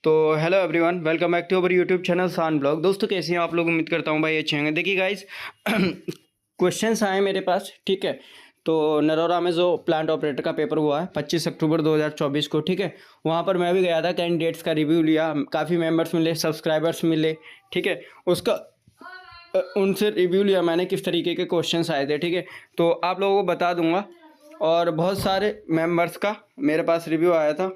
तो hello everyone, welcome back to our YouTube channel सान blog. दोस्तों कैसे हैं आप लोग? उम्मीद करता हूँ भाई अच्छे होंगे। देखिए गाइस, क्वेश्चंस आए मेरे पास, ठीक है। तो नरोरा में जो प्लांट ऑपरेटर का पेपर हुआ है 25 अक्टूबर 2024 को, ठीक है, वहाँ पर मैं भी गया था। कैंडिडेट्स का रिव्यू लिया, काफ़ी मेंबर्स मिले, सब्सक्राइबर्स मिले, ठीक है। उसका उनसे रिव्यू लिया मैंने, किस तरीके के क्वेश्चंस आए थे, ठीक है। तो आप लोगों को बता दूंगा। और बहुत सारे मेंबर्स का मेरे पास रिव्यू आया था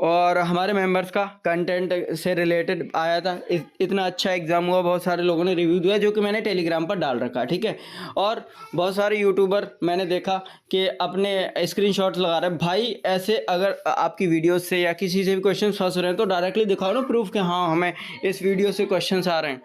और हमारे मेंबर्स का कंटेंट से रिलेटेड आया था। इतना अच्छा एग्ज़ाम हुआ, बहुत सारे लोगों ने रिव्यू दिया जो कि मैंने टेलीग्राम पर डाल रखा, ठीक है। और बहुत सारे यूट्यूबर मैंने देखा कि अपने स्क्रीनशॉट्स लगा रहे हैं। भाई ऐसे अगर आपकी वीडियो से या किसी से भी क्वेश्चन फंस रहे हैं तो डायरेक्टली दिखाओ ना प्रूफ कि हाँ हमें इस वीडियो से क्वेश्चन आ रहे हैं।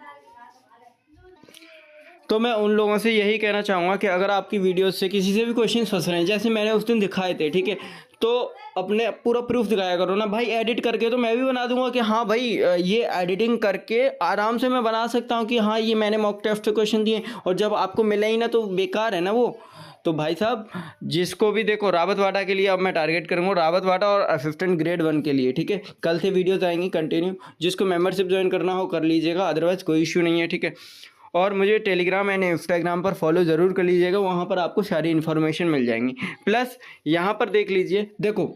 तो मैं उन लोगों से यही कहना चाहूँगा कि अगर आपकी वीडियो से किसी से भी क्वेश्चन फंस रहे हैं, जैसे मैंने उस दिन दिखाए थे, ठीक है, तो अपने पूरा प्रूफ दिखाया करो ना भाई। एडिट करके तो मैं भी बना दूंगा कि हाँ भाई ये एडिटिंग करके आराम से मैं बना सकता हूँ कि हाँ ये मैंने मॉक टेस्ट क्वेश्चन दिए, और जब आपको मिले ही ना तो बेकार है ना वो। तो भाई साहब, जिसको भी देखो, रावत वाटा के लिए अब मैं टारगेट करूँगा, रावत वाटा और असिस्टेंट ग्रेड 1 के लिए, ठीक है। कल से वीडियोज़ आएंगी कंटिन्यू, जिसको मेंबरशिप ज्वाइन करना हो कर लीजिएगा, अदरवाइज़ कोई इशू नहीं है, ठीक है। और मुझे टेलीग्राम एंड इंस्टाग्राम पर फॉलो ज़रूर कर लीजिएगा, वहाँ पर आपको सारी इन्फॉर्मेशन मिल जाएंगी। प्लस यहाँ पर देख लीजिए, देखो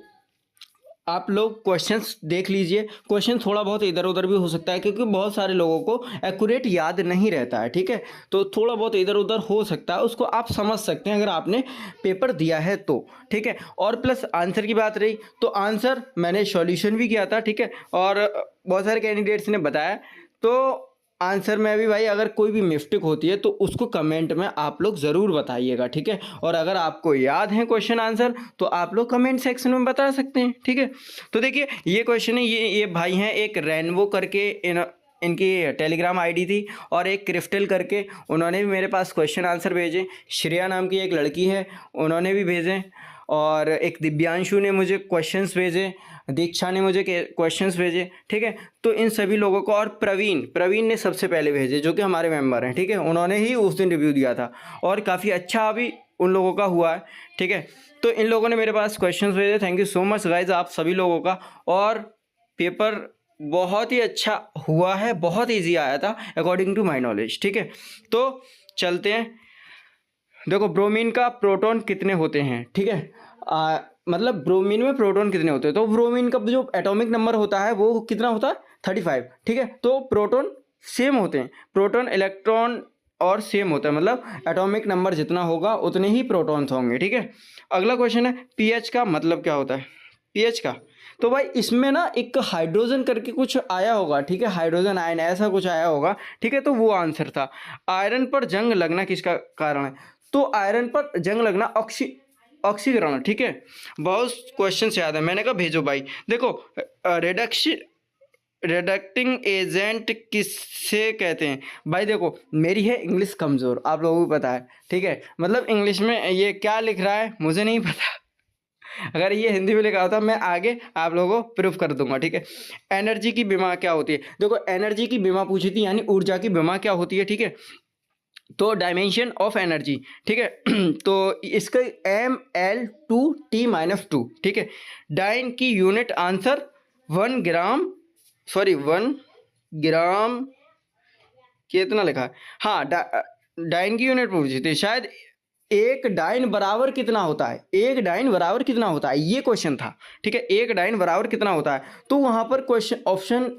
आप लोग क्वेश्चंस देख लीजिए। क्वेश्चन थोड़ा बहुत इधर उधर भी हो सकता है क्योंकि बहुत सारे लोगों को एक्यूरेट याद नहीं रहता है, ठीक है। तो थोड़ा बहुत इधर उधर हो सकता है, उसको आप समझ सकते हैं अगर आपने पेपर दिया है तो, ठीक है। और प्लस आंसर की बात रही तो आंसर मैंने सॉल्यूशन भी किया था, ठीक है। और बहुत सारे कैंडिडेट्स ने बताया, तो आंसर में भी भाई अगर कोई भी मिस्टेक होती है तो उसको कमेंट में आप लोग ज़रूर बताइएगा, ठीक है। और अगर आपको याद है क्वेश्चन आंसर तो आप लोग कमेंट सेक्शन में बता सकते हैं, ठीक है। तो देखिए ये क्वेश्चन है, ये भाई हैं, एक रेनबो करके इनकी टेलीग्राम आईडी थी, और एक क्रिस्टल करके उन्होंने भी मेरे पास क्वेश्चन आंसर भेजे। श्रेया नाम की एक लड़की है, उन्होंने भी भेजे। और एक दिव्यांशु ने मुझे क्वेश्चंस भेजे, दीक्षा ने मुझे क्वेश्चंस भेजे, ठीक है। तो इन सभी लोगों को, और प्रवीण ने सबसे पहले भेजे जो कि हमारे मेंबर हैं, ठीक है। उन्होंने ही उस दिन रिव्यू दिया था और काफ़ी अच्छा अभी उन लोगों का हुआ है, ठीक है। तो इन लोगों ने मेरे पास क्वेश्चंस भेजे। Thank you so much guys आप सभी लोगों का। और पेपर बहुत ही अच्छा हुआ है, बहुत ईजी आया था अकॉर्डिंग टू माई नॉलेज, ठीक है। तो चलते हैं। देखो ब्रोमीन का प्रोटॉन कितने होते हैं, ठीक है। मतलब ब्रोमीन में प्रोटॉन कितने होते हैं, तो ब्रोमीन का जो एटॉमिक नंबर होता है वो कितना होता है 35, ठीक है। तो प्रोटॉन सेम होते हैं, प्रोटॉन इलेक्ट्रॉन और सेम होता है, मतलब एटॉमिक नंबर जितना होगा उतने ही प्रोटॉन्स होंगे, ठीक है। अगला क्वेश्चन है पीएच का मतलब क्या होता है। पीएच का तो भाई इसमें ना एक हाइड्रोजन करके कुछ आया होगा, ठीक है, हाइड्रोजन आयन ऐसा कुछ आया होगा, ठीक है। तो वो आंसर था। आयरन पर जंग लगना किसका कारण है, तो आयरन पर जंग लगना ऑक्सीकरण, ठीक है। बहुत क्वेश्चन याद है, मैंने कहा भेजो भाई। देखो रिडक्टिंग एजेंट किससे कहते हैं भाई। देखो मेरी है इंग्लिश कमज़ोर, आप लोगों को पता है, ठीक है। मतलब इंग्लिश में ये क्या लिख रहा है मुझे नहीं पता, अगर ये हिंदी में लिखा होता मैं आगे आप लोगों को प्रूफ कर दूंगा, ठीक है। एनर्जी की बीमा क्या होती है, देखो एनर्जी की बीमा पूछी थी, यानी ऊर्जा की बीमा क्या होती है, ठीक है। तो डायमेंशन ऑफ एनर्जी, ठीक है। तो इसका ml2t-2, ठीक है। डाइन की यूनिट आंसर 1 ग्राम कितना लिखा है, हाँ डाइन की यूनिट पूछी थी शायद। एक डाइन बराबर कितना होता है, एक डाइन बराबर कितना होता है, ये क्वेश्चन था, ठीक है। एक डाइन बराबर कितना होता है, तो वहाँ पर क्वेश्चन ऑप्शन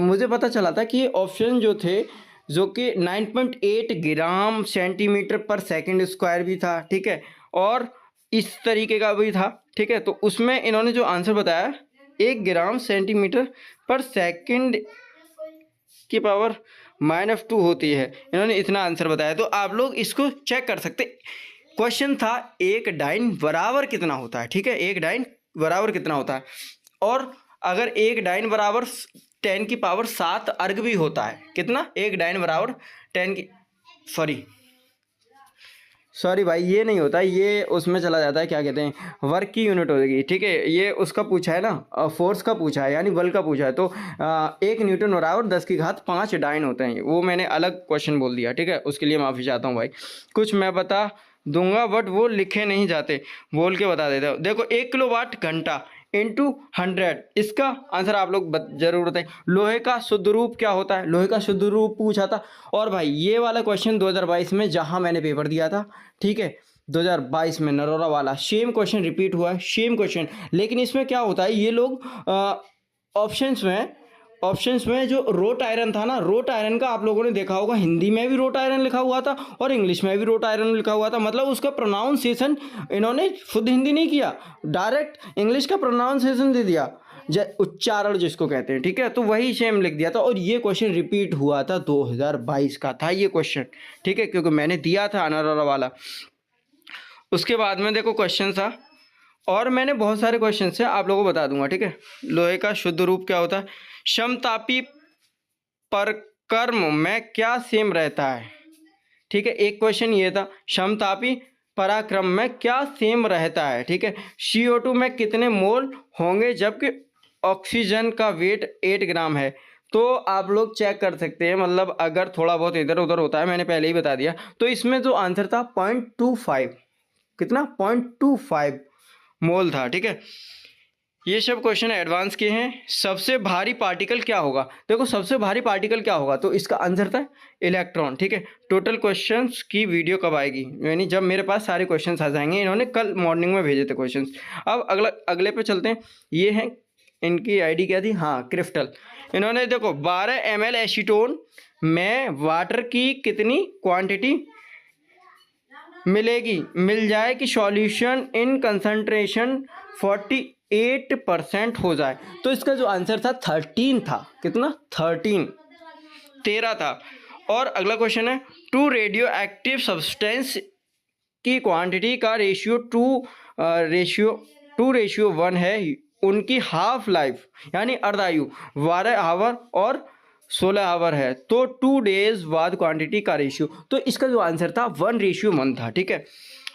मुझे पता चला था कि ऑप्शन जो थे, जो कि 9.8 ग्राम सेंटीमीटर पर सेकंड स्क्वायर भी था, ठीक है। और इस तरीके का भी था, ठीक है। तो उसमें इन्होंने जो आंसर बताया 1 ग्राम सेंटीमीटर पर सेकंड की पावर -2 होती है, इन्होंने इतना आंसर बताया। तो आप लोग इसको चेक कर सकते। क्वेश्चन था एक डाइन बराबर कितना होता है, ठीक है, एक डाइन बराबर कितना होता है। और अगर एक डाइन बराबर 10 की पावर 7 अर्ग भी होता है, कितना, एक डाइन बराबर 10 की सॉरी भाई ये नहीं होता, ये उसमें चला जाता है, क्या कहते हैं, वर्क की यूनिट होगी, ठीक है। ये उसका पूछा है ना, फोर्स का पूछा है, यानी बल का पूछा है। तो 1 न्यूटन बराबर 10⁵5 डाइन होते हैं, वो मैंने अलग क्वेश्चन बोल दिया, ठीक है। उसके लिए माफ़ी चाहता हूँ भाई। कुछ मैं बता दूंगा बट वो लिखे नहीं जाते, बोल के बता देता हूँ। देखो 1 किलोवाट घंटा, इंटू 100। इसका आंसर आप लोग जरूर बताएं। लोहे का शुद्ध रूप क्या होता है, लोहे का शुद्ध रूप पूछा था। और भाई ये वाला क्वेश्चन 2022 में जहां मैंने पेपर दिया था, ठीक है, 2022 में नरोरा वाला सेम क्वेश्चन रिपीट हुआ है, सेम क्वेश्चन। लेकिन इसमें क्या होता है, ये लोग ऑप्शंस में जो रोट आयरन था ना, रोट आयरन का आप लोगों ने देखा होगा, हिंदी में भी रोट आयरन लिखा हुआ था और इंग्लिश में भी रोट आयरन लिखा हुआ था। मतलब उसका प्रोनाउंसिएशन इन्होंने शुद्ध हिंदी नहीं किया, डायरेक्ट इंग्लिश का प्रोनाउंसिएशन दे दिया, उच्चारण जिसको कहते हैं, ठीक है। तो वही सेम लिख दिया था और ये क्वेश्चन रिपीट हुआ था, 2022 का था ये क्वेश्चन, ठीक है, क्योंकि मैंने दिया था अनारा वाला। उसके बाद में देखो क्वेश्चन था, और मैंने बहुत सारे क्वेश्चन से आप लोगों को बता दूंगा, ठीक है। लोहे का शुद्ध रूप क्या होता है, समतापी परक्रम में क्या सेम रहता है, ठीक है। एक क्वेश्चन ये था, समतापी पराक्रम में क्या सेम रहता है, ठीक है। CO2 में कितने मोल होंगे जबकि ऑक्सीजन का वेट 8 ग्राम है। तो आप लोग चेक कर सकते हैं, मतलब अगर थोड़ा बहुत इधर उधर होता है, मैंने पहले ही बता दिया। तो इसमें जो आंसर था 0.25, कितना 0.25 मोल था, ठीक है। ये सब क्वेश्चन एडवांस के हैं। सबसे भारी पार्टिकल क्या होगा, देखो सबसे भारी पार्टिकल क्या होगा, तो इसका आंसर था इलेक्ट्रॉन, ठीक है। टोटल क्वेश्चंस की वीडियो कब आएगी, यानी जब मेरे पास सारे क्वेश्चंस आ जाएंगे। इन्होंने कल मॉर्निंग में भेजे थे क्वेश्चंस। अब अगले पे चलते हैं। ये हैं, इनकी आईडी क्या थी, हाँ क्रिस्टल। इन्होंने देखो 12 ml एसीटोन में वाटर की कितनी क्वांटिटी मिल जाए कि सॉल्यूशन इन कंसंट्रेशन 48% हो जाए। तो इसका जो आंसर था 13 था, कितना 13 था। और अगला क्वेश्चन है, टू रेडियो एक्टिव सब्सटेंस की क्वांटिटी का रेशियो 2:1 है, उनकी हाफ लाइफ यानी अर्धायु 12 आवर और 16 आवर है, तो 2 डेज बाद क्वांटिटी का रेशियो। तो इसका जो आंसर था 1:1 था, ठीक है।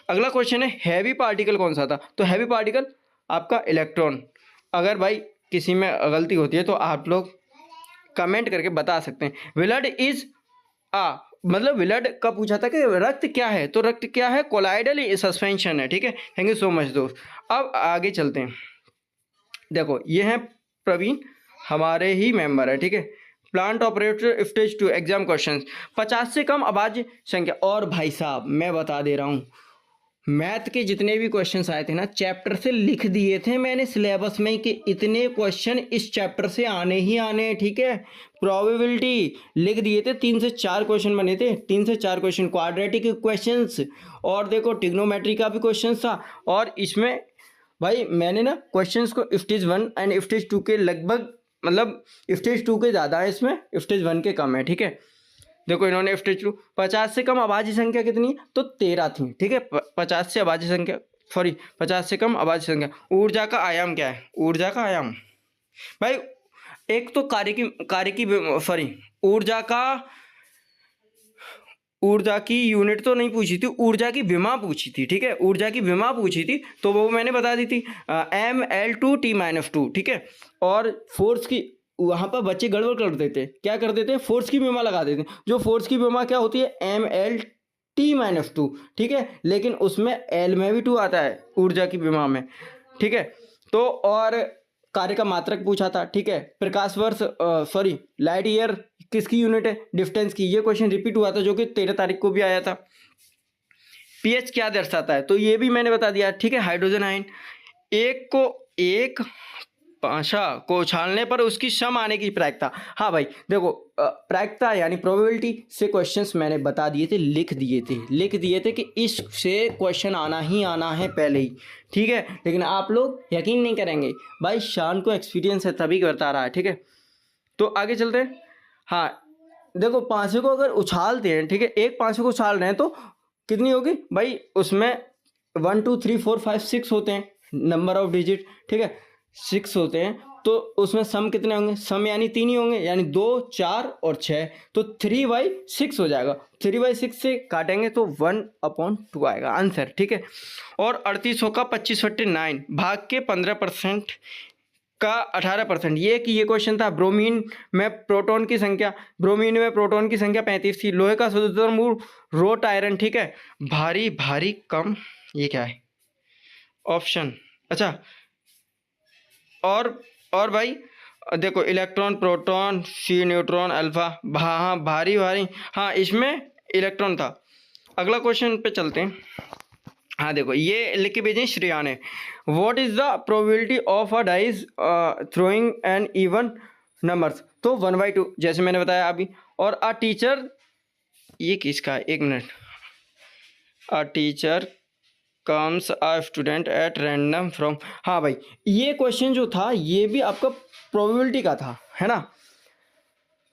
अगला क्वेश्चन है, हैवी पार्टिकल कौन सा था, तो हैवी पार्टिकल आपका इलेक्ट्रॉन। अगर भाई किसी में गलती होती है तो आप लोग कमेंट करके बता सकते हैं। ब्लड इज मतलब ब्लड का पूछा था कि रक्त क्या है, तो रक्त क्या है, कोलाइडल सस्पेंशन है, ठीक है। थैंक यू सो मच दोस्त। अब आगे चलते हैं। देखो ये हैं प्रवीण, हमारे ही मेंबर है, ठीक है। Plant operator stage 2 exam question, 50 से कम आबादी संख्या। और भाई साहब मैं बता दे रहा हूँ, मैथ के जितने भी क्वेश्चंस आए थे ना, चैप्टर से लिख दिए थे मैंने सिलेबस में कि इतने क्वेश्चन इस चैप्टर से आने ही आने, ठीक है। प्रोबेबिलिटी लिख दिए थे, 3 से 4 क्वेश्चन बने थे, 3 से 4 क्वेश्चन क्वाड्रेटिक क्वेश्चंस, और देखो ट्रिग्नोमेट्री का भी क्वेश्चन था। और इसमें भाई मैंने ना क्वेश्चंस को स्टेज 1 एंड स्टेज 2 के लगभग, मतलब स्टेज 2 के ज़्यादा है इसमें, स्टेज 1 के कम है, ठीक है। देखो इन्होंने स्टेज 2 50 से कम आबादी संख्या कितनी, तो 13 थी, ठीक है। 50 से आबादी संख्या, सॉरी 50 से कम आबादी संख्या। ऊर्जा का आयाम क्या है, ऊर्जा का आयाम भाई, एक तो ऊर्जा की यूनिट तो नहीं पूछी थी, ऊर्जा की विमा पूछी थी, ठीक है। ऊर्जा की विमा पूछी थी तो वो मैंने बता दी थी, mL2T-2, ठीक है। और फोर्स की, वहाँ पर बच्चे गड़बड़ कर देते, क्या कर देते, फोर्स की विमा लगा देते। जो फोर्स की विमा क्या होती है, mL_T-2, ठीक है। लेकिन उसमें एल में भी 2 आता है ऊर्जा की विमा में, ठीक है। तो और कार्य का मात्रक पूछा था, ठीक है। प्रकाश वर्ष, सॉरी लाइट ईयर किसकी यूनिट है, डिस्टेंस की। ये क्वेश्चन रिपीट हुआ था जो कि 13 तारीख को भी आया था। पीएच क्या दर्शाता है, तो ये भी मैंने बता दिया, ठीक है। हाइड्रोजन आयन, एक पाशा को उछालने पर उसकी सम आने की प्रायिकता। हाँ भाई देखो, प्रायिकता यानी प्रोबेबिलिटी से क्वेश्चंस मैंने बता दिए थे, लिख दिए थे कि इससे क्वेश्चन आना ही आना है पहले ही, ठीक है। लेकिन आप लोग यकीन नहीं करेंगे भाई, शान को एक्सपीरियंस है तभी बता रहा है, ठीक है। तो आगे चलते हैं। हाँ देखो, पाँचे को अगर उछालते हैं, ठीक है, एक पाँचे को उछाल रहे हैं तो कितनी होगी भाई, उसमें 1 2 3 4 5 6 होते हैं नंबर ऑफ डिजिट, ठीक है, 6 होते हैं। तो उसमें सम कितने होंगे, सम यानी 3 ही होंगे, यानी 2 4 और 6, तो 3/6 हो जाएगा। 3/6 से काटेंगे तो 1/2 आएगा आंसर, ठीक है। और 3800 का 25/9 भाग के 15% का 18%, ये क्वेश्चन था। ब्रोमीन में प्रोटॉन की संख्या 35 थी। लोहे का शुद्धतम मूल रोट आयरन, ठीक है। भारी कम, ये क्या है ऑप्शन, अच्छा और भाई देखो इलेक्ट्रॉन, प्रोटॉन, सी न्यूट्रॉन, अल्फा, हाँ भारी भारी, हाँ इसमें इलेक्ट्रॉन था। अगला क्वेश्चन पे चलते हैं। हाँ देखो ये लिख के भेजें श्रेया ने, what is the probability of a dice throwing an even numbers, तो 1/2 जैसे मैंने बताया अभी। और अ टीचर, ये किसका है, एक minute, a teacher comes a student at random from, हाँ भाई ये क्वेश्चन जो था ये भी आपका प्रोबेबिलिटी का था, है ना,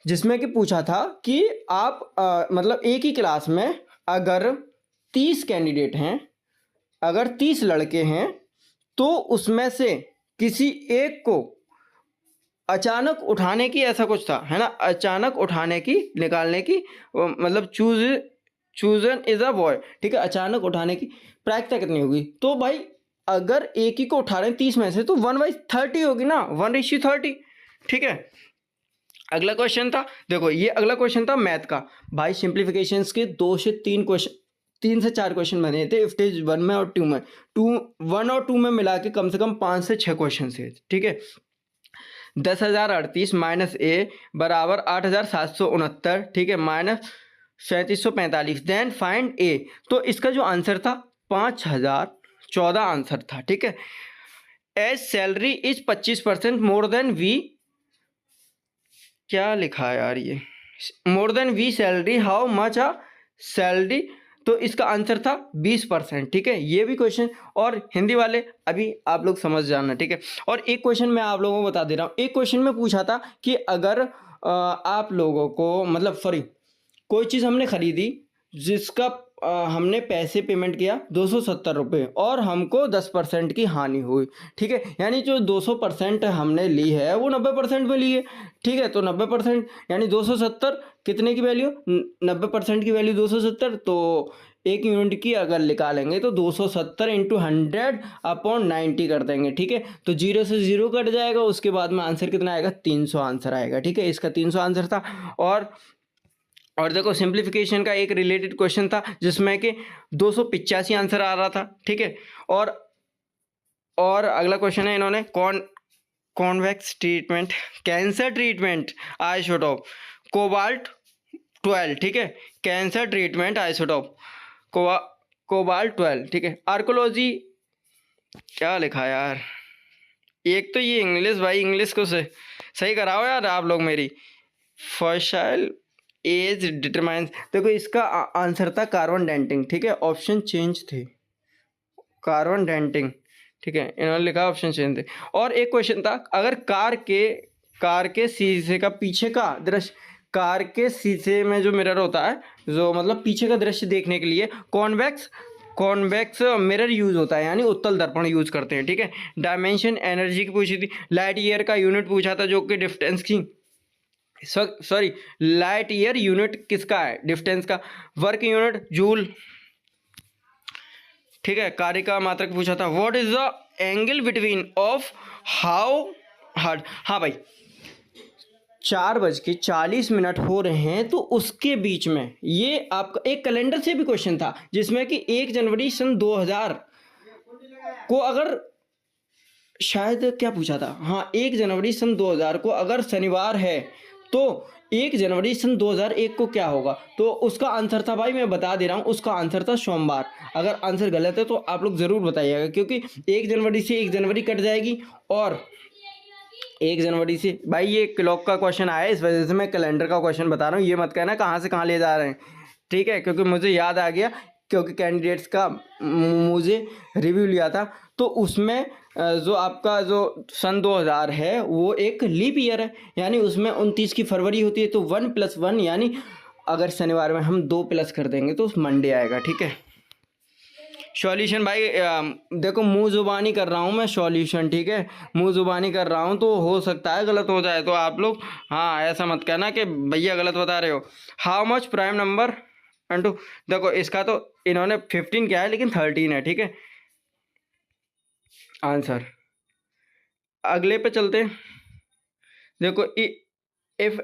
जिसमें कि पूछा था कि आप मतलब एक ही क्लास में अगर 30 कैंडिडेट हैं, अगर 30 लड़के हैं, तो उसमें से किसी एक को अचानक उठाने की, ऐसा कुछ था, है ना, अचानक उठाने की, निकालने की, मतलब चूजन इज अ बॉय, ठीक है, अचानक उठाने की प्रायिकता कितनी होगी। तो भाई अगर एक ही को उठा रहे हैं 30 में से, तो 1/30 होगी ना, 1:30, ठीक है। अगला क्वेश्चन था, देखो ये अगला क्वेश्चन था मैथ का। भाई सिंप्लीफिकेशंस के 2 से 3 क्वेश्चन, 3 से 4 क्वेश्चन बने थे स्टेज 1 में और 2 में, 1 और 2 में मिला के कम से कम 5 से 6 क्वेश्चन थे, ठीक है। 10,038 माइनस ए बराबर 8,769, ठीक है, माइनस 3,745, देन फाइंड ए। तो इसका जो आंसर था 5,014 आंसर था, ठीक है। As salary is 25% more than we, क्या लिखा है यार ये, more than we salary, how much a salary, तो इसका आंसर था 20%, ठीक है। ये भी क्वेश्चन, और हिंदी वाले अभी आप लोग समझ जाना, ठीक है। और एक क्वेश्चन मैं आप लोगों को बता दे रहा हूँ, एक क्वेश्चन में पूछा था कि अगर आप लोगों को, मतलब सॉरी, कोई चीज़ हमने खरीदी जिसका हमने पैसे पेमेंट किया 270 रुपये, और हमको 10% की हानि हुई, ठीक है, यानी जो 200% हमने ली है वो 90% में ली है, ठीक है। तो 90% यानी 270 कितने की वैल्यू, 90% की वैल्यू 270, तो एक यूनिट की अगर निकालेंगे तो 270 इंटू 100/90 कर देंगे, ठीक है। तो 0 से 0 कट जाएगा, उसके बाद में आंसर कितना आएगा, 300 आंसर आएगा, ठीक है। इसका 300 आंसर था। और देखो सिंप्लीफिकेशन का एक रिलेटेड क्वेश्चन था जिसमें कि 285 आंसर आ रहा था, ठीक है। और अगला क्वेश्चन है, इन्होंने convex treatment, cancer treatment isotope cobalt 12, ठीक है, कैंसर ट्रीटमेंट आइसोटोप कोबाल्ट 12, ठीक है। आर्कोलॉजी, क्या लिखा यार, एक तो ये इंग्लिश, भाई इंग्लिश को सही कराओ यार आप लोग मेरी। फॉसिल एज डिटरमाइंस, देखो इसका आंसर था कार्बन डेंटिंग, ठीक है, ऑप्शन चेंज थे, कार्बन डेंटिंग, ठीक है, इन्होंने लिखा ऑप्शन चेंज थे। और एक क्वेश्चन था, अगर कार के शीशे का पीछे का दृश्य, कार के शीशे में जो मिरर होता है, जो मतलब पीछे का दृश्य देखने के लिए कॉन्वेक्स मिरर यूज होता है, यानी उत्तल दर्पण यूज करते हैं, ठीक है। डायमेंशन एनर्जी की पूछी थी, लाइट ईयर का यूनिट पूछा था, जो कि डिस्टेंस की, सॉरी लाइट ईयर यूनिट किसका है, डिस्टेंस का। वर्क यूनिट जूल, ठीक है। कार्य का मात्रक पूछा था, what is the angle between of how hard, हाँ भाई 4:40 हो रहे हैं, तो उसके बीच में ये आपका एक कैलेंडर से भी क्वेश्चन था, जिसमें कि 1 जनवरी सन 2000 को अगर, शायद क्या पूछा था, हाँ 1 जनवरी सन 2000 को अगर शनिवार है, तो 1 जनवरी सन 2001 को क्या होगा। तो उसका आंसर था, भाई मैं बता दे रहा हूँ, उसका आंसर था सोमवार। अगर आंसर गलत है तो आप लोग ज़रूर बताइएगा, क्योंकि 1 जनवरी से 1 जनवरी कट जाएगी, और 1 जनवरी से, भाई ये क्लॉक का क्वेश्चन आया है, इस वजह से मैं कैलेंडर का क्वेश्चन बता रहा हूँ, ये मत कहना कहाँ से कहाँ ले जा रहे हैं, ठीक है, क्योंकि मुझे याद आ गया, क्योंकि कैंडिडेट्स का मुझे रिव्यू लिया था, तो उसमें जो आपका जो सन 2000 है वो एक लीप ईयर है, यानी उसमें 29 की फरवरी होती है, तो 1 + 1 यानी अगर शनिवार में हम 2 प्लस कर देंगे तो मंडे आएगा, ठीक है। सॉल्यूशन भाई देखो मुंह जुबानी कर रहा हूँ मैं सॉल्यूशन, ठीक है, मुंह जुबानी कर रहा हूँ, तो हो सकता है गलत हो जाए, तो आप लोग हाँ ऐसा मत कहना कि भैया गलत बता रहे हो। How much prime number into, देखो इसका तो इन्होंने 15 किया है, लेकिन 13 है, ठीक है आंसर। अगले पे चलते हैं, देखो if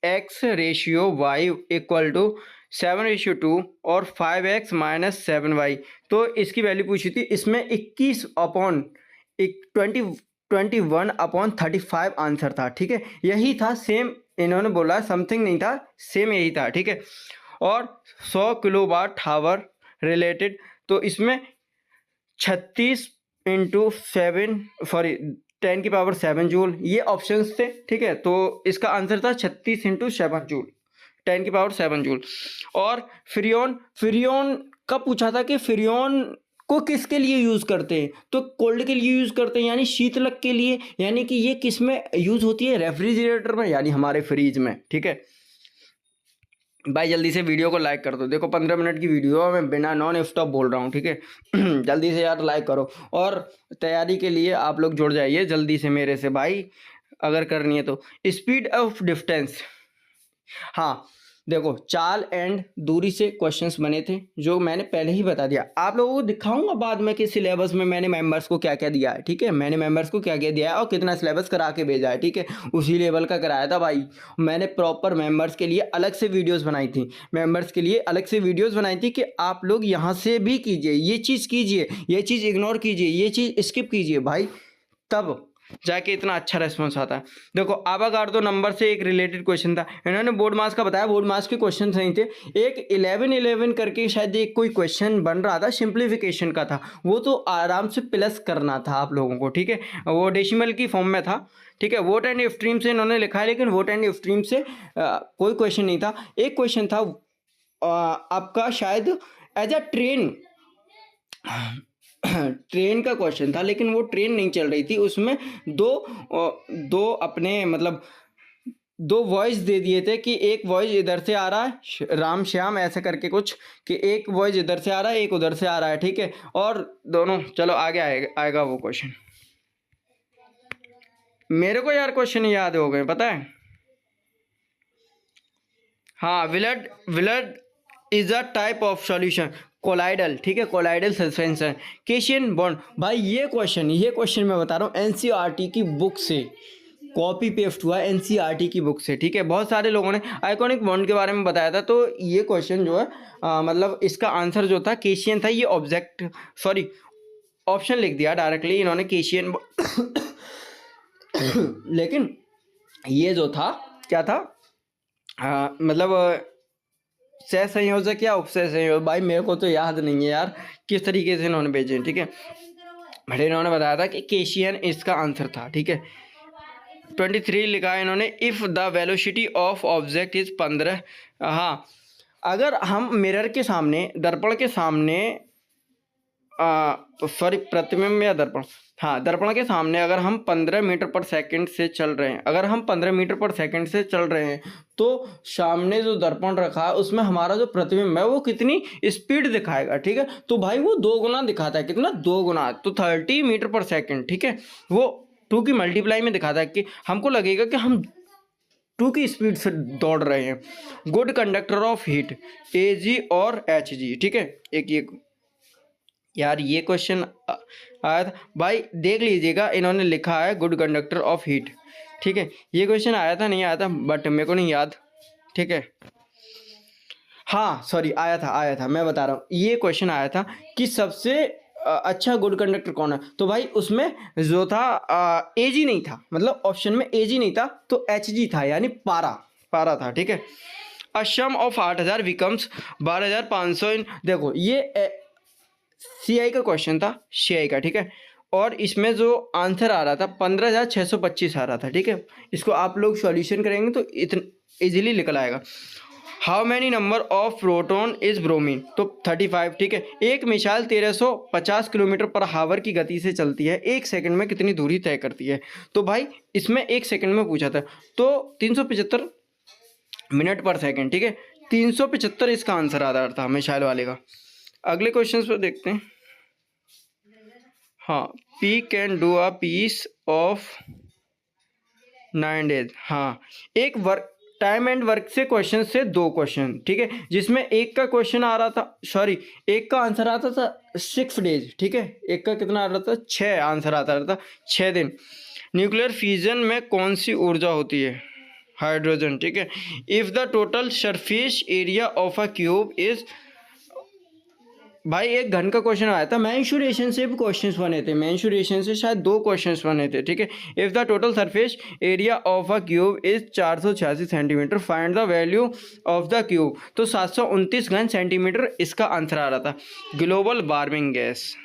x ratio y equal to 7:2 और 5x - 7y, तो इसकी वैल्यू पूछी थी, इसमें 21/20 21/35 आंसर था, ठीक है। यही था, सेम इन्होंने बोला, समथिंग नहीं था, सेम यही था, ठीक है। और 100 किलोवाट हावर रिलेटेड, तो इसमें 36 इंटू 7 सॉरी 10⁻7 जूल ये ऑप्शंस थे, ठीक है। तो इसका आंसर था 36 इंटू 7 जूल, 10⁻7 जूल। और फ्रियोन का पूछा था कि फ्रियोन को किसके लिए यूज़ करते हैं, तो कोल्ड के लिए यूज़ करते हैं, यानी शीतलक के लिए, यानी कि ये किस में यूज़ होती है, रेफ्रिजरेटर में, यानी हमारे फ्रीज में, ठीक है। भाई जल्दी से वीडियो को लाइक कर दो, देखो 15 मिनट की वीडियो है, मैं बिना नॉन स्टॉप बोल रहा हूँ, ठीक है। जल्दी से यार लाइक करो, और तैयारी के लिए आप लोग जुड़ जाइए जल्दी से मेरे से भाई, अगर करनी है तो। स्पीड ऑफ डिस्टेंस, हाँ देखो चाल एंड दूरी से क्वेश्चंस बने थे, जो मैंने पहले ही बता दिया, आप लोगों को दिखाऊंगा बाद में कि सिलेबस में मैंने मेंबर्स को क्या क्या दिया है, ठीक है। मैंने मेंबर्स को क्या क्या दिया है और कितना सिलेबस करा के भेजा है, ठीक है। उसी लेवल का कराया था भाई मैंने, प्रॉपर मेंबर्स के लिए अलग से वीडियोज़ बनाई थी, मेंबर्स के लिए अलग से वीडियोज़ बनाई थी कि आप लोग यहाँ से भी कीजिए, ये चीज़ कीजिए, ये चीज़ इग्नोर कीजिए, ये चीज़ स्किप कीजिए भाई, तब जाके इतना अच्छा रेस्पॉन्स आता है। देखो आवागार्डो नंबर से एक रिलेटेड क्वेश्चन था, इन्होंने बोर्ड मास का बताया, बोर्ड मास के क्वेश्चन नहीं थे। एक 11 करके शायद एक कोई क्वेश्चन बन रहा था, सिंप्लीफिकेशन का था, वो तो आराम से प्लस करना था आप लोगों को, ठीक है। वो डेसिमल की फॉर्म में था, ठीक है। वोट एंड स्ट्रीम से इन्होंने लिखा है, लेकिन वोट एंड स्ट्रीम से कोई क्वेश्चन नहीं था। एक क्वेश्चन था आपका शायद एज अ ट्रेन का क्वेश्चन था, लेकिन वो ट्रेन नहीं चल रही थी, उसमें दो अपने मतलब दो वॉइस दे दिए थे कि एक वॉइस इधर से आ रहा है, राम श्याम ऐसे करके कुछ, कि एक वॉइस इधर से आ रहा है, एक उधर से आ रहा है, ठीक है। और दोनों, चलो आगे आएगा वो क्वेश्चन। मेरे को यार क्वेश्चन याद हो गए, पता है। हाँ, Willard is a type of solution, colloidal, ठीक है, कोलाइडल सस्पेंशन, केशियन बॉन्ड। भाई ये क्वेश्चन मैं बता रहा हूँ एनसीईआरटी की बुक से कॉपी पेस्ट हुआ है, एनसीईआरटी की बुक से, ठीक है। बहुत सारे लोगों ने आइकॉनिक बॉन्ड के बारे में बताया था, तो ये क्वेश्चन जो है मतलब इसका आंसर जो था केशियन था। ये ऑप्शन लिख दिया डायरेक्टली इन्होंने, केशियन लेकिन ये जो था क्या था, मतलब सहसंयोजक या उपसह संयोजक, भाई मेरे को तो याद नहीं है यार किस तरीके से इन्होंने भेजे, ठीक है। बट इन्होंने बताया था कि केशियन इसका आंसर था, ठीक है। 23 लिखा है इन्होंने, if the velocity of object is 15। हाँ, अगर हम मिरर के सामने, दर्पण के सामने, सॉरी प्रतिबिंब या दर्पण, हाँ दर्पण के सामने अगर हम 15 मीटर पर सेकंड से चल रहे हैं, अगर हम 15 मीटर पर सेकंड से चल रहे हैं, तो सामने जो दर्पण रखा है उसमें हमारा जो प्रतिबिंब है वो कितनी स्पीड दिखाएगा, ठीक है। तो भाई वो 2 गुना दिखाता है, कितना, 2 गुना, तो 30 मीटर पर सेकंड, ठीक है। वो 2 की मल्टीप्लाई में दिखाता है कि हमको लगेगा कि हम 2 की स्पीड से दौड़ रहे हैं। Good conductor of heat, AG और HG, ठीक है। एक यार ये क्वेश्चन आया था भाई, देख लीजिएगा, इन्होंने लिखा है गुड कंडक्टर ऑफ हीट, ठीक है। ये क्वेश्चन आया था, नहीं आया था, बट मेरे को नहीं याद, ठीक है। हाँ सॉरी, आया था, मैं बता रहा हूँ, ये क्वेश्चन आया था कि सबसे अच्छा गुड कंडक्टर कौन है, तो भाई उसमें जो था AG नहीं था, मतलब ऑप्शन में AG नहीं था, तो HG था, यानी पारा था, ठीक है। अ सम ऑफ 8000 बिकम्स 12500 देखो ये CI का क्वेश्चन था, CI का, ठीक है। और इसमें जो आंसर आ रहा था 15,625 आ रहा था, ठीक है। इसको आप लोग सॉल्यूशन करेंगे तो इतना इजीली निकल आएगा। How many number of proton is bromine, तो 35, ठीक है। एक मिसाइल 1350 किलोमीटर पर हावर की गति से चलती है, 1 सेकंड में कितनी दूरी तय करती है, तो भाई इसमें 1 सेकंड में पूछा था, तो 375 मिनट पर सेकंड, ठीक है। 375 इसका आंसर आ रहा था मिसाइल वाले का। अगले क्वेश्चन पर देखते हैं। हाँ, P can do a piece of 9 days। हाँ, एक वर्क टाइम एंड वर्क से क्वेश्चन से 2 क्वेश्चन, ठीक है, जिसमें एक का क्वेश्चन आ रहा था, सॉरी एक का आंसर आता था 6 days, ठीक है। एक का कितना आ रहा था, 6 आंसर आता रहा था, 6 दिन। न्यूक्लियर फ्यूजन में कौन सी ऊर्जा होती है, हाइड्रोजन, ठीक है। If the total surface area of a cube is भाई एक घन का क्वेश्चन आया था, मेंसुरेशन से भी क्वेश्चंस बने थे, मेंसुरेशन से शायद 2 क्वेश्चंस बने थे, ठीक है। If the total surface area of a cube is 486 centimetre, find the value of the cube. तो 729 घन सेंटीमीटर इसका आंसर आ रहा था। ग्लोबल वार्मिंग गैस,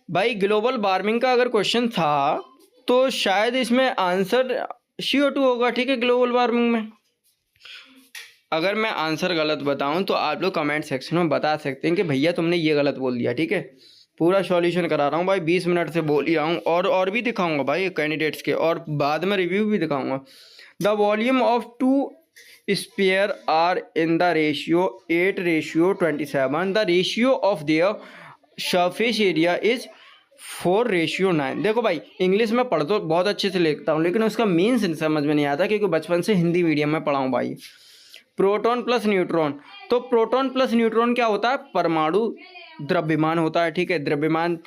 भाई ग्लोबल वार्मिंग का अगर क्वेश्चन था तो शायद इसमें आंसर CO2 होगा, ठीक है, ग्लोबल वार्मिंग में। अगर मैं आंसर गलत बताऊं तो आप लोग कमेंट सेक्शन में बता सकते हैं कि भैया तुमने ये गलत बोल दिया, ठीक है। पूरा सॉल्यूशन करा रहा हूँ भाई, 20 मिनट से बोल ही रहा हूँ, और भी दिखाऊंगा भाई कैंडिडेट्स के, और बाद में रिव्यू भी दिखाऊंगा। The volume of 2 sphere are in the ratio 8:27। The ratio of their surface area is 4:9। देखो भाई इंग्लिश में पढ़ तो बहुत अच्छे से लिखता हूँ, लेकिन उसका मीन्स समझ में नहीं आता, क्योंकि बचपन से हिंदी मीडियम में पढ़ा हूँ भाई। प्रोटॉन प्लस न्यूट्रॉन, तो प्रोटॉन प्लस न्यूट्रॉन क्या होता है? परमाणु द्रव्यमान होता है, ठीक है। द्रव्यमान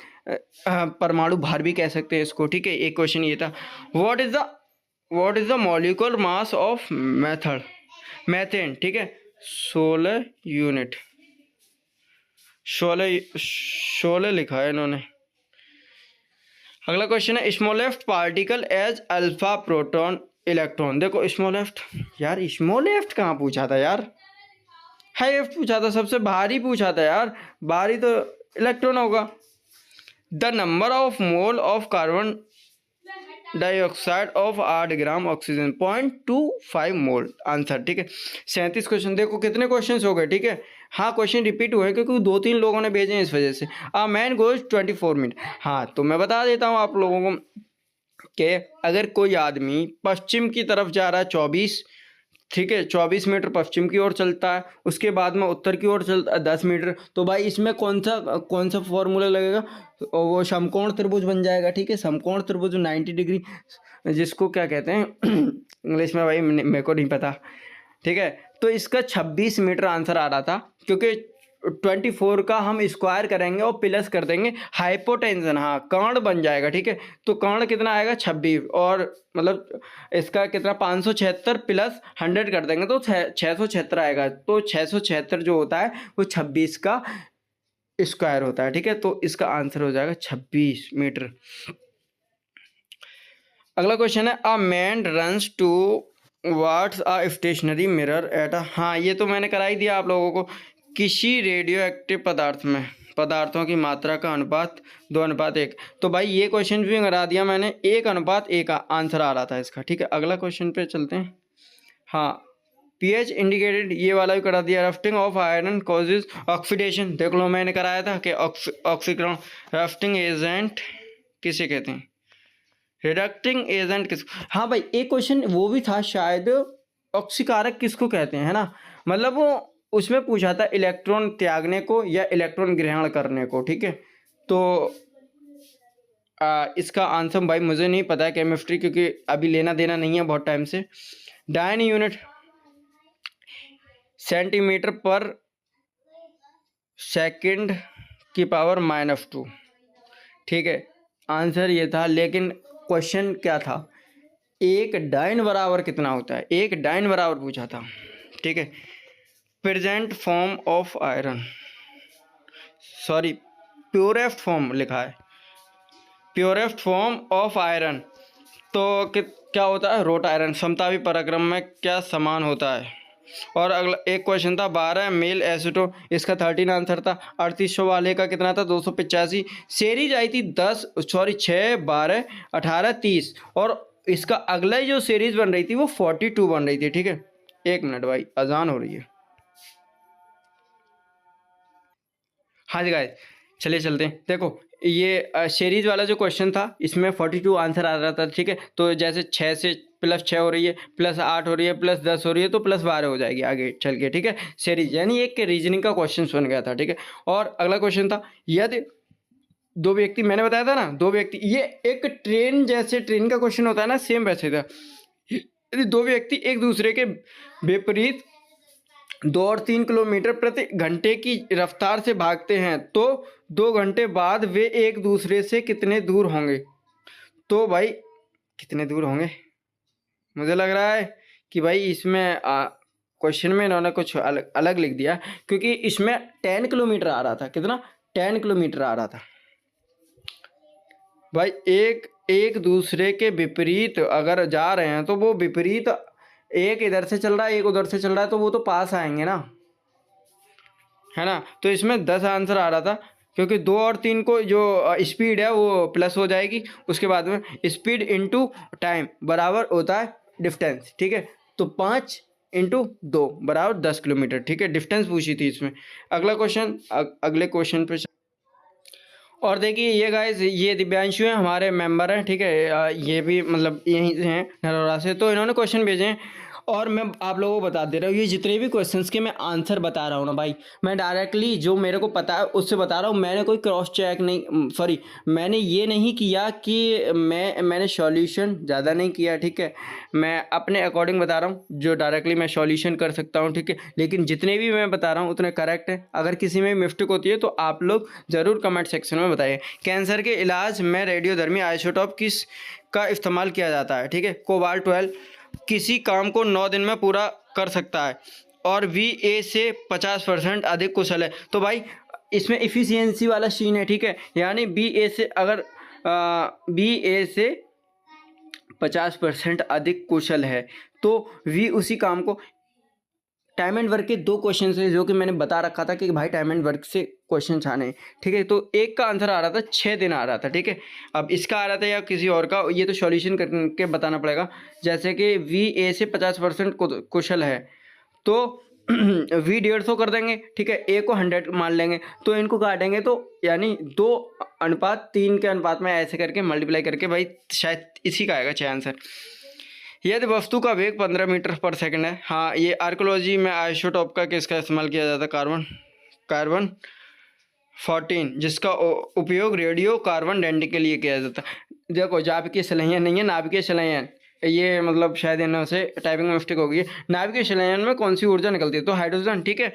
परमाणु भार भी कह सकते हैं इसको, ठीक है। एक क्वेश्चन ये था, what is the molecular mass of methane, ठीक है, 16 यूनिट, 16 लिखा है इन्होंने। अगला क्वेश्चन है, smallest particle as alpha proton electron. देखो स्मॉलेस्ट, यार स्मॉलेस्ट कहाँ पूछा था यार, हाईएस्ट पूछा था, सबसे भारी पूछा था यार, भारी तो इलेक्ट्रॉन होगा। The number of mole of carbon dioxide of 8 gram oxygen 0.25 mole, answer, ठीक है। 37 क्वेश्चन, देखो कितने क्वेश्चन हो गए, ठीक है। हाँ क्वेश्चन रिपीट हुए क्योंकि 2-3 लोगों ने भेजे हैं इस वजह से। अ मैन गोज 24 मिनट, हाँ तो मैं बता देता हूँ आप लोगों को कि अगर कोई आदमी पश्चिम की तरफ जा रहा है 24, ठीक है, 24 मीटर पश्चिम की ओर चलता है, उसके बाद में उत्तर की ओर चलता है 10 मीटर, तो भाई इसमें कौन सा फॉर्मूला लगेगा? तो वो समकोण त्रिभुज बन जाएगा, ठीक है। समकोण त्रिभुज 90 डिग्री, जिसको क्या कहते हैं इंग्लिश में, भाई मेरे को नहीं पता, ठीक है। तो इसका 26 मीटर आंसर आ रहा था, क्योंकि 24 का हम स्क्वायर करेंगे और प्लस कर देंगे हाइपोटेंशन, हाँ कर्ण बन जाएगा, ठीक है। तो कर्ण कितना आएगा? 26, और मतलब इसका कितना 576 प्लस 100 कर देंगे तो 676 आएगा। तो 676 जो होता है वो 26 का स्क्वायर होता है, ठीक है। तो इसका आंसर हो जाएगा 26 मीटर। अगला क्वेश्चन है, a man runs towards a stationary mirror at a, हाँ ये तो मैंने करा ही दिया आप लोगों को। किसी रेडियो एक्टिव पदार्थ में पदार्थों की मात्रा का अनुपात 2:1। तो भाई ये क्वेश्चन भी करा दिया मैंने, 1:1 का आंसर आ रहा था इसका, ठीक है। अगला क्वेश्चन पे चलते हैं। हाँ pH इंडिकेटेड, ये वाला भी करा दिया। रफ्टिंग ऑफ आयरन कॉजेज ऑक्सीडेशन, देख लो मैंने कराया था कि ऑक्सीकरण, रफ्टिंग एजेंट किसे कहते हैं, रिडक्टिंग एजेंट किसको, हाँ भाई एक क्वेश्चन वो भी था शायद, ऑक्सीकारक किसको कहते हैं, है ना। मतलब वो उसमें पूछा था इलेक्ट्रॉन त्यागने को या इलेक्ट्रॉन ग्रहण करने को, ठीक है। तो इसका आंसर भाई मुझे नहीं पता है केमिस्ट्री, क्योंकि अभी लेना देना नहीं है बहुत टाइम से। डायन यूनिट सेंटीमीटर पर सेकंड की पावर -2, ठीक है। आंसर ये था, लेकिन क्वेश्चन क्या था, एक डाइन बराबर कितना होता है, एक डाइन बराबर पूछा था, ठीक है। Present form of iron, sorry purest form लिखा है, प्योरेस्ट फॉर्म ऑफ आयरन, तो क्या होता है? Road iron. समतापी पराक्रम में क्या समान होता है? और अगला एक क्वेश्चन था, 12 मेल एसिटो, इसका 13 आंसर था। 3800 वाले का कितना था? 285। सीरीज आई थी 6, 12, 18, 30, और इसका अगला जो सीरीज बन रही थी वो 42 बन रही थी, ठीक है। 1 मिनट भाई, अजान हो रही है। हाँ जी गाइस, चलिए चलते हैं। देखो ये सीरीज वाला जो क्वेश्चन था इसमें 42 आंसर आ रहा था, ठीक है। तो जैसे 6 से +6 हो रही है, +8 हो रही है, +10 हो रही है, तो +12 हो जाएगी आगे चल के, ठीक है। सीरीज यानी एक रीजनिंग का क्वेश्चन बन गया था, ठीक है। और अगला क्वेश्चन था, यदि 2 व्यक्ति, मैंने बताया था ना 2 व्यक्ति, ये एक ट्रेन जैसे ट्रेन का क्वेश्चन होता है ना, सेम वैसे था। यदि 2 व्यक्ति एक दूसरे के विपरीत 2 और 3 किलोमीटर प्रति घंटे की रफ्तार से भागते हैं तो 2 घंटे बाद वे एक दूसरे से कितने दूर होंगे? तो भाई कितने दूर होंगे? मुझे लग रहा है कि भाई इसमें क्वेश्चन में इन्होंने कुछ अलग अलग लिख दिया, क्योंकि इसमें 10 किलोमीटर आ रहा था। कितना? 10 किलोमीटर आ रहा था भाई। एक एक दूसरे के विपरीत अगर जा रहे हैं तो वो विपरीत, एक इधर से चल रहा है एक उधर से चल रहा है, तो वो तो पास आएंगे ना, है ना। तो इसमें 10 आंसर आ रहा था, क्योंकि 2 और 3 को जो स्पीड है वो प्लस हो जाएगी, उसके बाद में स्पीड इनटू टाइम बराबर होता है डिस्टेंस, ठीक है। तो 5 इंटू 2 बराबर 10 किलोमीटर, ठीक है। डिस्टेंस पूछी थी इसमें। अगला क्वेश्चन, अगले क्वेश्चन पे। और देखिए ये गाइस, ये दिव्यांशु हैं, हमारे मेंबर हैं, ठीक है। ये भी मतलब यहीं से हैं, नरोरा से। तो इन्होंने क्वेश्चन भेजे हैं और मैं आप लोगों को बता दे रहा हूँ, ये जितने भी क्वेश्चंस के मैं आंसर बता रहा हूँ ना भाई, मैं डायरेक्टली जो मेरे को पता है उससे बता रहा हूँ। मैंने कोई क्रॉस चेक नहीं, सॉरी, मैंने ये नहीं किया कि मैंने सॉल्यूशन ज़्यादा नहीं किया, ठीक है। मैं अपने अकॉर्डिंग बता रहा हूँ, जो डायरेक्टली मैं सॉल्यूशन कर सकता हूँ, ठीक है। लेकिन जितने भी मैं बता रहा हूँ उतने करेक्ट है। अगर किसी में मिस्टेक होती है तो आप लोग ज़रूर कमेंट सेक्शन में बताइए। कैंसर के इलाज में रेडियोधर्मी आइसोटोप किस का इस्तेमाल किया जाता है, ठीक है। कोबाल्ट 12 किसी काम को 9 दिन में पूरा कर सकता है और VA से 50% अधिक कुशल है। तो भाई इसमें इफ़िशियंसी वाला सीन है, ठीक है। यानी BA से अगर BA से 50% अधिक कुशल है तो V उसी काम को, टाइम एंड वर्क के 2 क्वेश्चन है जो कि मैंने बता रखा था कि भाई टाइम एंड वर्क से क्वेश्चन आने हैं, ठीक है। तो एक का आंसर आ रहा था 6 दिन आ रहा था, ठीक है। अब इसका आ रहा था या किसी और का, ये तो सॉल्यूशन करके बताना पड़ेगा। जैसे कि VA से 50% कुशल है तो V 150 कर देंगे, ठीक है। A को 100 मान लेंगे, तो इनको काटेंगे तो यानी 2:3 के अनुपात में ऐसे करके मल्टीप्लाई करके भाई शायद इसी का आएगा 6 आंसर। यदि वस्तु का वेग 15 मीटर पर सेकंड है। हाँ, ये आर्कोलॉजी में आइसोटोप का किसका इस्तेमाल किया जाता है? कार्बन 14, जिसका उपयोग रेडियो कार्बन डेटिंग के लिए किया जाता है। देखो, नाभिकीय संलयन नहीं है, नाभिकीय संलयन, ये मतलब शायद इन्हों से टाइपिंग में मिस्टेक हो गई है। नाभिकीय संलयन में कौन सी ऊर्जा निकलती है? तो हाइड्रोजन, ठीक है।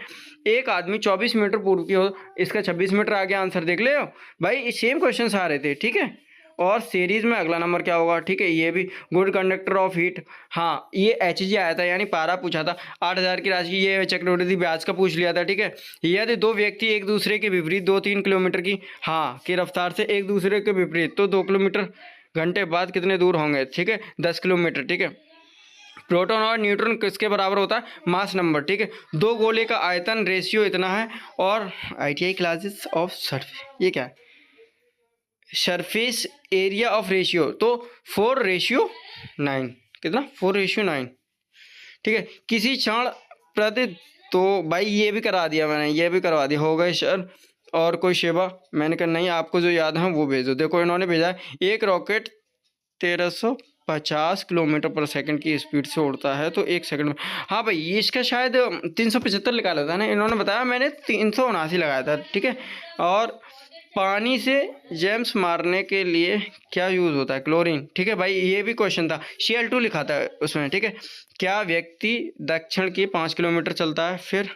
एक आदमी 24 मीटर पूर्व की हो, इसका 26 मीटर आगे आंसर देख ले भाई। सेम क्वेश्चन आ रहे थे, ठीक है। और सीरीज में अगला नंबर क्या होगा, ठीक है। ये भी गुड कंडक्टर ऑफ हीट, हाँ ये HG आया था, यानी पारा पूछा था। 8,000 की राशि, ये चक्रवृद्धि ब्याज का पूछ लिया था, ठीक है। यदि 2 व्यक्ति एक दूसरे के विपरीत 2-3 किलोमीटर की की रफ्तार से एक दूसरे के विपरीत, तो 2 किलोमीटर घंटे बाद कितने दूर होंगे, ठीक है। 10 किलोमीटर, ठीक है। प्रोटॉन और न्यूट्रॉन किसके बराबर होता है? मास नंबर, ठीक है। 2 गोले का आयतन रेशियो इतना है। और ITI क्लासेस ऑफ सरफेस, ये क्या है? सरफेस एरिया ऑफ रेशियो, तो 4:9, कितना? 4:9, ठीक है। किसी क्षण प्रति, तो भाई ये भी करा दिया मैंने, ये भी करवा दिया। हो गए सर, और कोई सेवा? मैंने कहा नहीं, आपको जो याद है वो भेजो। देखो इन्होंने भेजा है, एक रॉकेट 1350 किलोमीटर पर सेकंड की स्पीड से उड़ता है तो 1 सेकंड में। हाँ भाई, ये इसका शायद 375 निकाला था ना इन्होंने बताया, मैंने 379 लगाया था, ठीक है। और पानी से जेम्स मारने के लिए क्या यूज़ होता है? क्लोरीन, ठीक है भाई। ये भी क्वेश्चन था, Cl2 लिखा था उसमें, ठीक है। क्या व्यक्ति दक्षिण की 5 किलोमीटर चलता है, फिर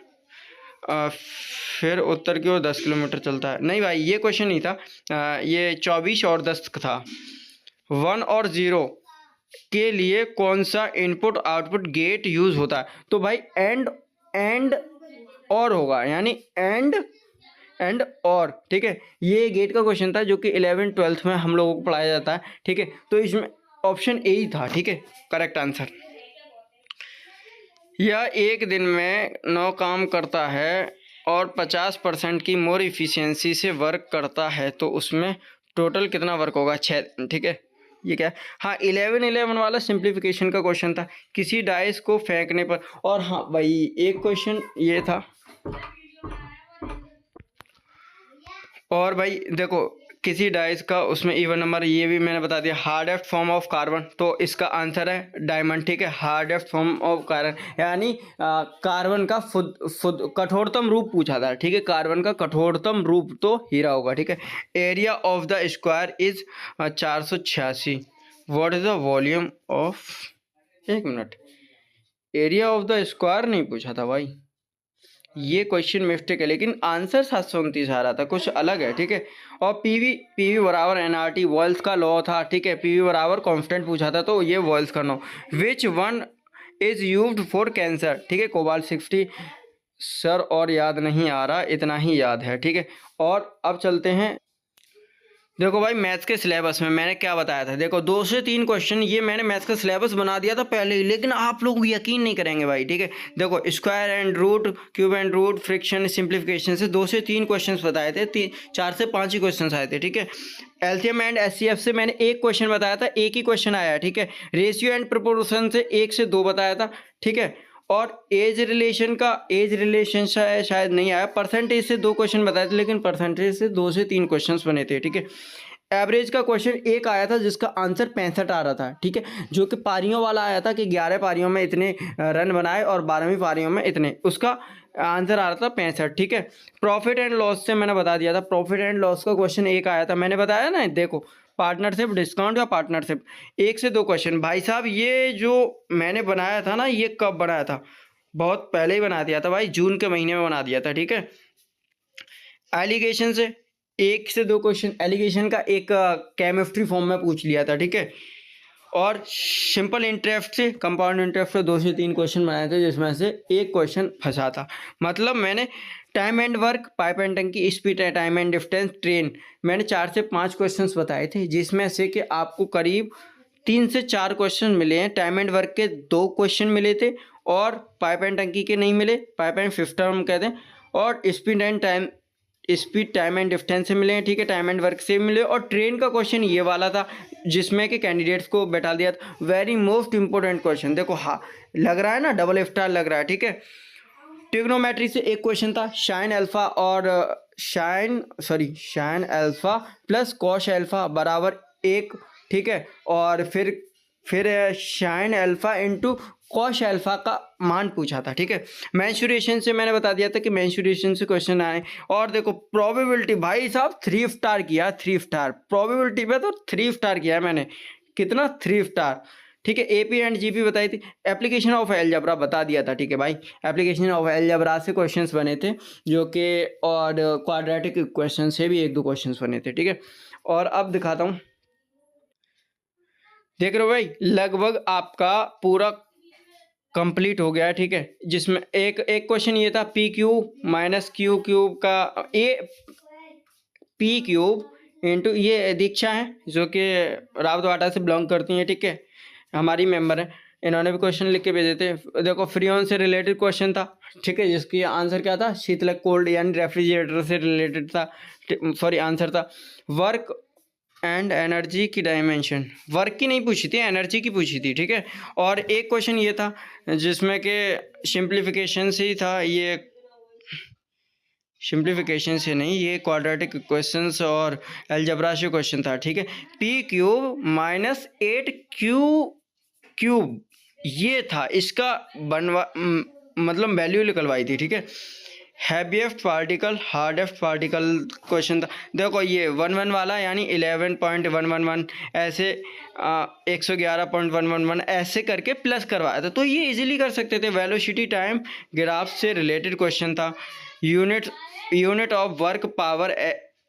उत्तर की ओर 10 किलोमीटर चलता है? नहीं भाई, ये क्वेश्चन नहीं था। ये 24 और 10 था। 1 और 0 के लिए कौन सा इनपुट आउटपुट गेट यूज़ होता है? तो भाई एंड और होगा, यानी एंड और, ठीक है। ये गेट का क्वेश्चन था जो कि 11th-12th में हम लोगों को पढ़ाया जाता है, ठीक है। तो इसमें ऑप्शन A ही था, ठीक है, करेक्ट आंसर। यह एक दिन में 9 काम करता है और 50% की मोर इफिशियंसी से वर्क करता है, तो उसमें टोटल कितना वर्क होगा? 6, ठीक है। ये क्या है? हाँ, 11-11 वाला सिंप्लीफिकेशन का क्वेश्चन था, किसी डाइस को फेंकने पर। और हाँ भाई, एक क्वेश्चन ये था। और भाई देखो, किसी डाइस का उसमें इवन नंबर, ये भी मैंने बता दिया। हार्डेस्ट फॉर्म ऑफ कार्बन, तो इसका आंसर है डायमंड, ठीक है। हार्डेस्ट फॉर्म ऑफ कार्बन यानी कार्बन का कठोरतम रूप पूछा था, ठीक है। कार्बन का कठोरतम रूप तो हीरा होगा, ठीक है। Area of the square is 486। What is the volume of, 1 minute, area of the square नहीं पूछा था भाई, ये क्वेश्चन मिस्टेक है। लेकिन आंसर 729 आ रहा था, कुछ अलग है, ठीक है। और पीवी बराबर NRT वॉल्स का लॉ था, ठीक है। पीवी बराबर कांस्टेंट पूछा था, तो ये वॉल्स का law. Which one is used for cancer, ठीक है, कोबाल्ट 60 सर और याद नहीं आ रहा, इतना ही याद है, ठीक है। और अब चलते हैं, देखो भाई मैथ्स के सिलेबस में मैंने क्या बताया था, देखो 2 से 3 क्वेश्चन ये मैंने मैथ्स का सिलेबस बना दिया था पहले ही, लेकिन आप लोग यकीन नहीं करेंगे भाई, ठीक है। देखो square and root, cube and root, fraction, simplification से 2 से 3 क्वेश्चन बताए थे, 4 से 5 ही क्वेश्चन आए थे, ठीक है। एलसीएम एंड एचसीएफ से मैंने एक क्वेश्चन बताया था, एक ही क्वेश्चन आया, ठीक है। रेशियो एंड प्रोपोर्शन से 1 से 2 बताया था, ठीक है। और एज रिलेशन शायद नहीं आया। परसेंटेज से 2 क्वेश्चन बताए थे, लेकिन परसेंटेज से 2 से 3 क्वेश्चन बने थे, ठीक है। एवरेज का क्वेश्चन एक आया था जिसका आंसर 65 आ रहा था, ठीक है, जो कि पारियों वाला आया था कि 11 पारियों में इतने रन बनाए और 12वीं पारियों में इतने, उसका आंसर आ रहा था 65, ठीक है। प्रॉफिट एंड लॉस से मैंने बता दिया था, प्रॉफिट एंड लॉस का क्वेश्चन एक आया था, मैंने बताया ना, देखो पार्टनरशिप, डिस्काउंट या पार्टनरशिप, 1 से 2 क्वेश्चन। भाई साहब ये जो मैंने बनाया था ना, ये कब बनाया था, बहुत पहले ही बना दिया था भाई, जून के महीने में बना दिया था, ठीक है। एलिगेशन से 1 से 2 क्वेश्चन, एलिगेशन का एक केमिस्ट्री फॉर्म में पूछ लिया था, ठीक है। और सिंपल इंटरेस्ट से, कंपाउंड इंटरेस्ट से 2 से 3 क्वेश्चन बनाए थे, जिसमें से एक क्वेश्चन फंसा था। मतलब मैंने time and work, pipe and टंकी, speed, time and distance, train, मैंने 4 से 5 क्वेश्चंस बताए थे, जिसमें से कि आपको करीब 3 से 4 क्वेश्चन मिले हैं। टाइम एंड वर्क के 2 क्वेश्चन मिले थे और पाइप एंड टंकी के नहीं मिले, पाइप एंड फिफ्थ टर्म कहते हैं। और स्पीड टाइम एंड डिस्टेंस से मिले हैं, ठीक है, टाइम एंड वर्क से मिले। और ट्रेन का क्वेश्चन ये वाला था जिसमें कि कैंडिडेट्स को बैठा दिया था। वेरी मोस्ट इंपॉर्टेंट क्वेश्चन, देखो हाँ लग रहा है ना, डबल स्टार लग रहा है, ठीक है। ट्रिग्नोमेट्री से एक क्वेश्चन था, साइन अल्फा और sine alpha plus cos alpha बराबर 1, ठीक है। और फिर sine alpha into cos alpha का मान पूछा था, ठीक है। मेंसुरेशन से मैंने बता दिया था कि मेंसुरेशन से क्वेश्चन आए। और देखो प्रोबेबिलिटी, भाई साहब 3 स्टार किया, 3 स्टार प्रोबेबिलिटी पे तो 3 स्टार किया है मैंने, कितना 3 स्टार, ठीक है। एपी एंड जीपी बताई थी। एप्लीकेशन ऑफ एलजेब्रा बता दिया था, ठीक है भाई, एप्लीकेशन ऑफ एलजेब्रा से क्वेश्चंस बने थे जो कि, और क्वाड्रेटिक इक्वेशन से भी 1-2 क्वेश्चंस बने थे, ठीक है। और अब दिखाता हूँ, देख रहे हो भाई लगभग आपका पूरा कंप्लीट हो गया है, ठीक है। जिसमें एक क्वेश्चन ये था, P cube minus Q cube का पी क्यूब इंटू, ये दीक्षा है जो कि रावतवाटा से बिलोंग करती हैं, ठीक है, हमारी मेंबर है, इन्होंने भी क्वेश्चन लिख के भेजे थे। देखो फ्रीऑन से रिलेटेड क्वेश्चन था, ठीक है, जिसकी आंसर क्या था, शीतलक कोल्ड यानी रेफ्रिजरेटर से रिलेटेड था, सॉरी आंसर था। वर्क एंड एनर्जी की डायमेंशन, वर्क की नहीं पूछी थी, एनर्जी की पूछी थी, ठीक है। और एक क्वेश्चन ये था जिसमें कि सिंप्लीफिकेशन से ही था, ये सिंप्लीफिकेशन से नहीं, ये क्वाड्रेटिक क्वेश्चंस और अलजेब्रा से क्वेश्चन था, ठीक है। पी क्यूब माइनस 8 क्यूब ये था, इसका मतलब वैल्यू निकलवाई थी, ठीक है। Heaviest particle, hardest particle question था। देखो ये 1 वाला यानी 11.111 ऐसे 111.111 ऐसे करके प्लस करवाया था, तो ये इजीली कर सकते थे। वेलोसिटी टाइम ग्राफ से रिलेटेड क्वेश्चन था। Unit of work power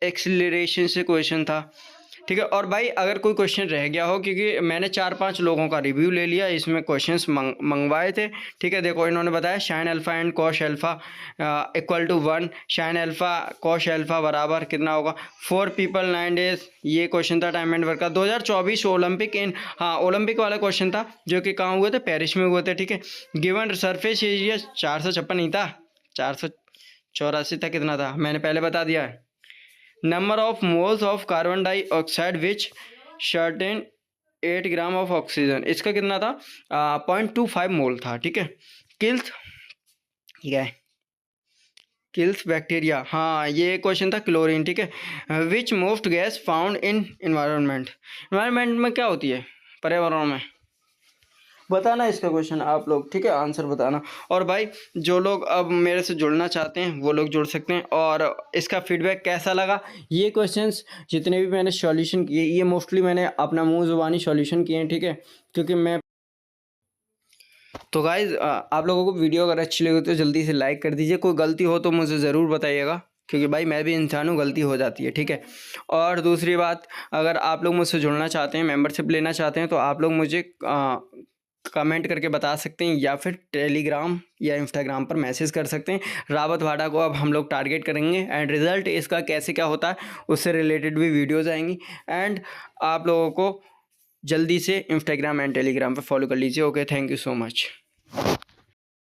acceleration से क्वेश्चन था, ठीक है। और भाई अगर कोई क्वेश्चन रह गया हो, क्योंकि मैंने 4-5 लोगों का रिव्यू ले लिया, इसमें क्वेश्चंस मंगवाए थे, ठीक है। देखो इन्होंने बताया sine alpha and cos alpha equal to 1, sine alpha cos alpha बराबर कितना होगा, 4 पीपल 9 डेज, ये क्वेश्चन था टाइम एंड वर्क का। 2024 ओलंपिक ओलंपिक वाला क्वेश्चन था जो कि कहाँ हुए थे, पेरिस में हुए थे, ठीक है। गिवन सरफेस एरिया 456 नहीं था, 484 था, कितना था मैंने पहले बता दिया है। Number of moles of carbon dioxide which certain 8 gram of oxygen, इसका कितना था 0.25 मोल था, ठीक है। किल्स, ठीक है, किल्स बैक्टीरिया, हाँ ये क्वेश्चन था क्लोरीन, ठीक है। Which most gas found in environment में क्या होती है, पर्यावरण में, बताना इसका क्वेश्चन आप लोग, ठीक है, आंसर बताना। और भाई जो लोग अब मेरे से जुड़ना चाहते हैं वो लोग जुड़ सकते हैं। और इसका फीडबैक कैसा लगा, ये क्वेश्चंस जितने भी मैंने सॉल्यूशन किए, ये मोस्टली मैंने अपना मुंह ज़ुबानी सॉल्यूशन किए हैं, ठीक है, क्योंकि मैं, तो गाइज आप लोगों को वीडियो अगर अच्छी लगी तो जल्दी से लाइक कर दीजिए। कोई गलती हो तो मुझे ज़रूर बताइएगा, क्योंकि भाई मैं भी इंसान हूँ, गलती हो जाती है, ठीक है। और दूसरी बात, अगर आप लोग मुझसे जुड़ना चाहते हैं, मेंबरशिप लेना चाहते हैं, तो आप लोग मुझे कमेंट करके बता सकते हैं या फिर टेलीग्राम या इंस्टाग्राम पर मैसेज कर सकते हैं। रावत वाडा को अब हम लोग टारगेट करेंगे एंड रिज़ल्ट इसका कैसे क्या होता है उससे रिलेटेड भी वीडियोज़ आएंगी। एंड आप लोगों को जल्दी से इंस्टाग्राम एंड टेलीग्राम पर फॉलो कर लीजिए। Okay, thank you so much.